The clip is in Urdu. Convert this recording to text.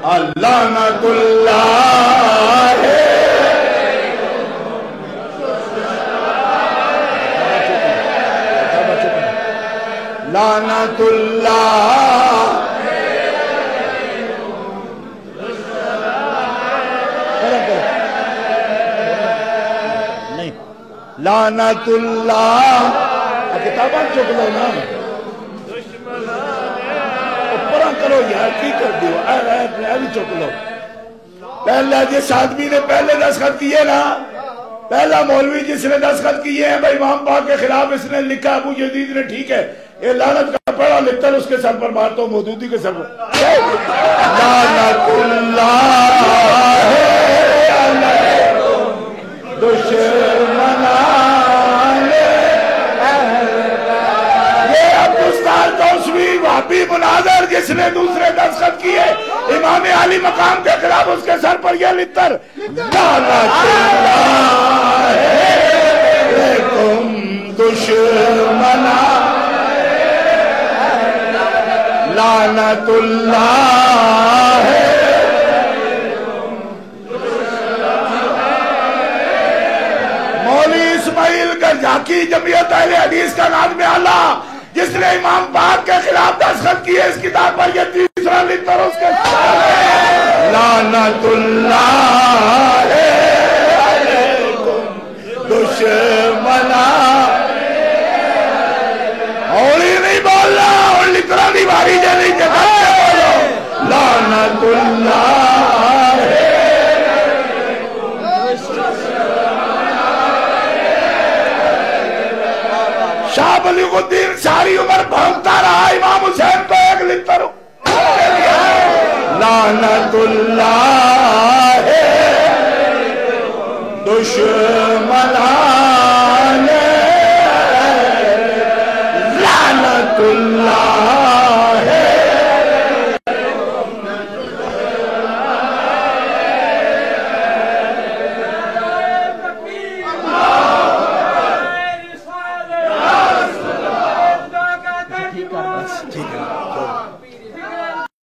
لعنت اللہ لعنت اللہ نہیں لعنت اللہ کتاباں چک لو نا اوپر کرو یار کی کر دیو اے بھی چک لو پہلا جس آدمی نے پہلے دستخط کیے نا پہلا مولوی جس نے دستخط کیے ہیں بھائی امام پاک کے خلاف اس نے لکھا ابو یزید نے ٹھیک ہے یہ لعنت کا پڑھا لکھتا اس کے سر پر مارتا ہوں مودودی کے سر پر لعنت اللہ علیکم دشمنان یہ اب استاد توسوی وہابی مناظر جس نے دوسرے دستخط کیے امام علی مقام کے خلاف اس کے سر پر یہ لتر لعنت اللہ علیکم دشمنان لعنت اللہ مولوی اسماعیل گرجاکی جمعیت اہل حدیث کا ناظم اعلیٰ جس نے امام پاک کے خلاف دستخط کیے اس کتاب پر یہ تیسرا لتر اس کے لعنت اللہ علیکم دشمنان ہولی نہیں بولنا اور لترا نہیں باری جلی جگہ سے بولو لعنت اللہ شاہ بلیغ الدین ساری عمر بھونکتا رہا امام حسین کو ایک لتر لعنت اللہ دشمنان